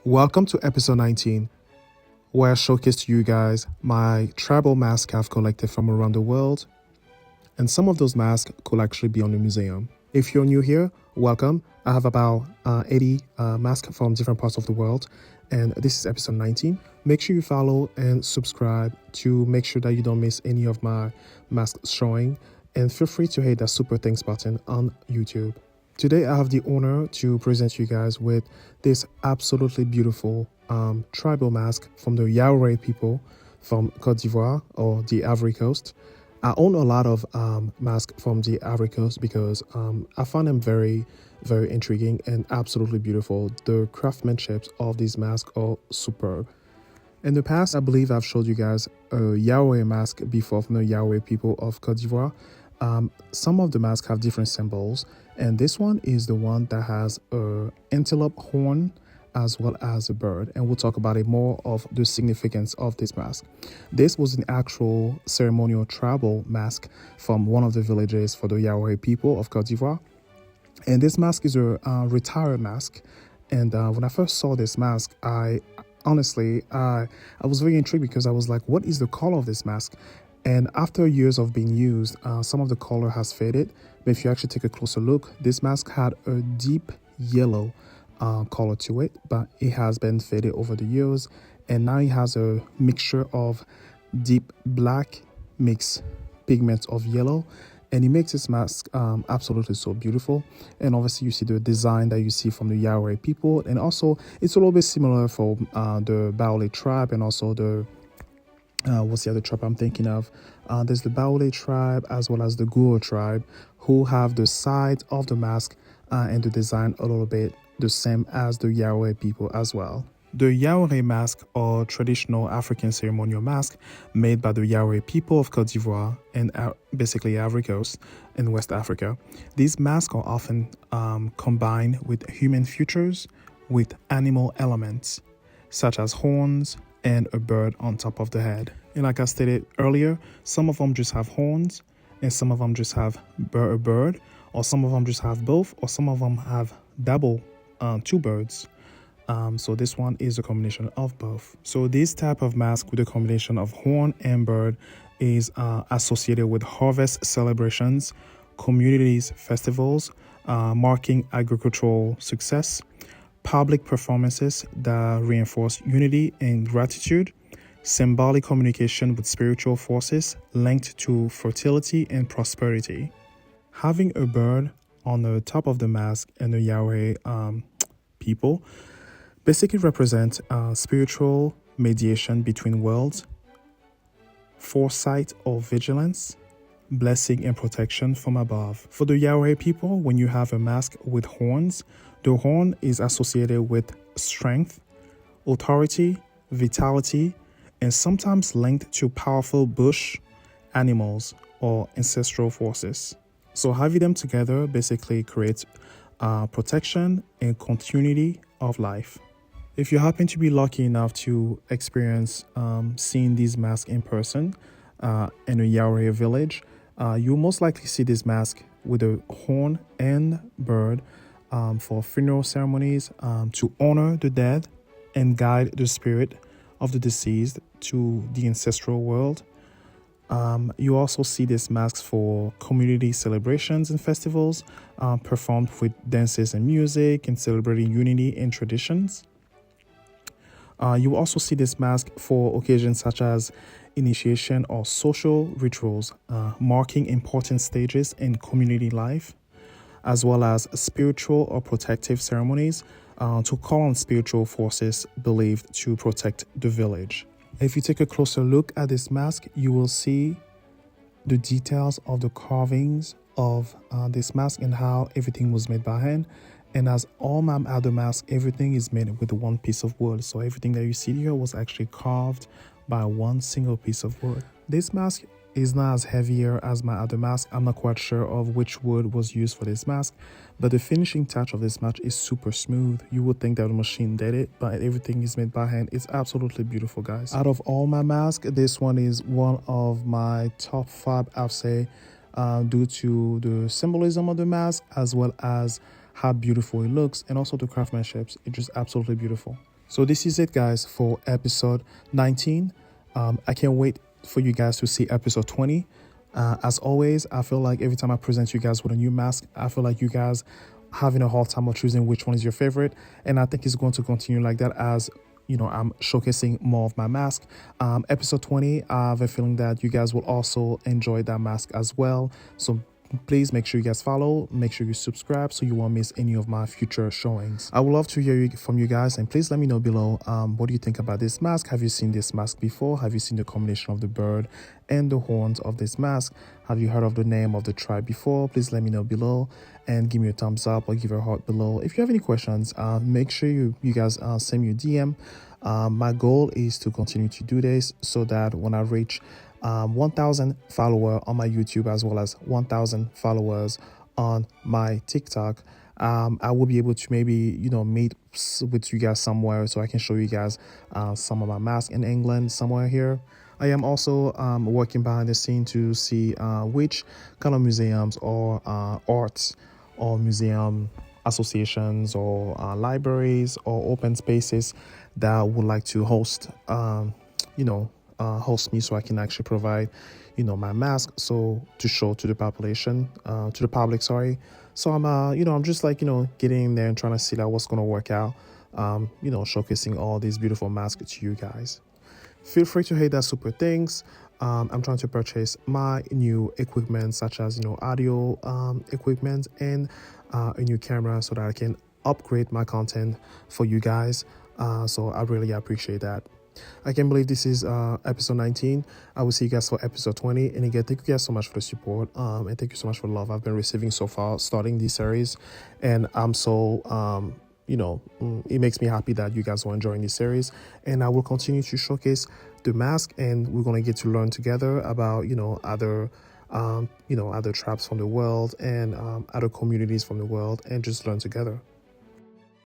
Welcome to episode 19, where I showcase to you guys my tribal masks I've collected from around the world, and some of those masks could actually be on the museum. If you're new here, welcome. I have about 80 masks from different parts of the world, and this is episode 19. Make sure you follow and subscribe to make sure that you don't miss any of my masks showing, and feel free to hit that super thanks button on YouTube. Today, I have the honor to present you guys with this absolutely beautiful tribal mask from the Yaouré people from Côte d'Ivoire or the Ivory Coast. I own a lot of masks from the Ivory Coast because I find them very, very intriguing and absolutely beautiful. The craftsmanship of these masks are superb. In the past, I believe I've showed you guys a Yaouré mask before from the Yaouré people of Côte d'Ivoire. Some of the masks have different symbols, and this one is the one that has an antelope horn as well as a bird, and we'll talk about it more of the significance of this mask. This was an actual ceremonial tribal mask from one of the villages for the Yaouré people of Côte d'Ivoire, and this mask is a retired mask. And when I first saw this mask, I was very intrigued because I was like, what is the color of this mask? And after years of being used, some of the color has faded. But if you actually take a closer look, this mask had a deep yellow color to it, but it has been faded over the years. And now it has a mixture of deep black mixed pigments of yellow. And it makes this mask absolutely so beautiful. And obviously you see the design that you see from the Yaouré people. And also it's a little bit similar for the Baoulé tribe and also the what's the other tribe I'm thinking of? There's the Baoulé tribe as well as the Gouro tribe, who have the sides of the mask and the design a little bit the same as the Yaouré people as well. The Yaouré mask are traditional African ceremonial mask made by the Yaouré people of Côte d'Ivoire and basically Ivory Coast in West Africa. These masks are often combined with human features with animal elements such as horns and a bird on top of the head. And like I stated earlier, some of them just have horns and some of them just have a bird, or some of them just have both, or some of them have double two birds. So this one is a combination of both. So this type of mask with a combination of horn and bird is associated with harvest celebrations, communities, festivals, marking agricultural success, public performances that reinforce unity and gratitude, symbolic communication with spiritual forces linked to fertility and prosperity. Having a bird on the top of the mask and the Yaouré people basically represent spiritual mediation between worlds, foresight or vigilance, blessing and protection from above. For the Yaouré people, when you have a mask with horns, the horn is associated with strength, authority, vitality, and sometimes linked to powerful bush animals or ancestral forces. So having them together basically creates protection and continuity of life. If you happen to be lucky enough to experience seeing these masks in person in a Yaouré village, you'll most likely see this mask with a horn and bird for funeral ceremonies to honor the dead and guide the spirit of the deceased to the ancestral world. You also see this mask for community celebrations and festivals performed with dances and music and celebrating unity and traditions. You will also see this mask for occasions such as initiation or social rituals, marking important stages in community life, as well as spiritual or protective ceremonies to call on spiritual forces believed to protect the village. If you take a closer look at this mask, you will see the details of the carvings of this mask and how everything was made by hand. And as all my other masks, everything is made with one piece of wood. So everything that you see here was actually carved by one single piece of wood. This mask is not as heavier as my other mask. I'm not quite sure of which wood was used for this mask, but the finishing touch of this mask is super smooth. You would think that the machine did it, but everything is made by hand. It's absolutely beautiful, guys. Out of all my masks, this one is one of my top 5, I'll say, due to the symbolism of the mask as well as how beautiful it looks, and also the craftsmanship. It's just absolutely beautiful. So this is it, guys, for episode 19. I can't wait for you guys to see episode 20. As always, I feel like every time I present you guys with a new mask, I feel like you guys having a hard time of choosing which one is your favorite. And I think it's going to continue like that as I'm showcasing more of my mask. Episode 20, I have a feeling that you guys will also enjoy that mask as well. So please make sure you guys follow, make sure you subscribe so you won't miss any of my future showings. I would love to hear from you guys, and please let me know below, what do you think about this mask? Have you seen this mask before? Have you seen the combination of the bird and the horns of this mask? Have you heard of the name of the tribe before? Please let me know below and give me a thumbs up or give a heart below. If you have any questions, make sure you guys send me a DM. My goal is to continue to do this so that when I reach 1,000 followers on my YouTube as well as 1,000 followers on my TikTok, I will be able to maybe meet with you guys somewhere so I can show you guys some of my masks in England somewhere here. I am also working behind the scene to see which kind of museums or arts or museum associations or libraries or open spaces that would like to host host me so I can actually provide my mask to show to the population, to the public, sorry. So I'm just getting in there and trying to see that what's going to work out, showcasing all these beautiful masks to you guys. Feel free to hit that super thanks. I'm trying to purchase my new equipment such as audio equipment and a new camera so that I can upgrade my content for you guys. So I really appreciate that. I can't believe this is episode 19. I will see you guys for episode 20. And again, thank you guys so much for the support, and thank you so much for the love I've been receiving so far starting this series. And I'm so it makes me happy that you guys are enjoying this series, and I will continue to showcase the mask, and we're going to get to learn together about other other tribes from the world and other communities from the world, and just learn together.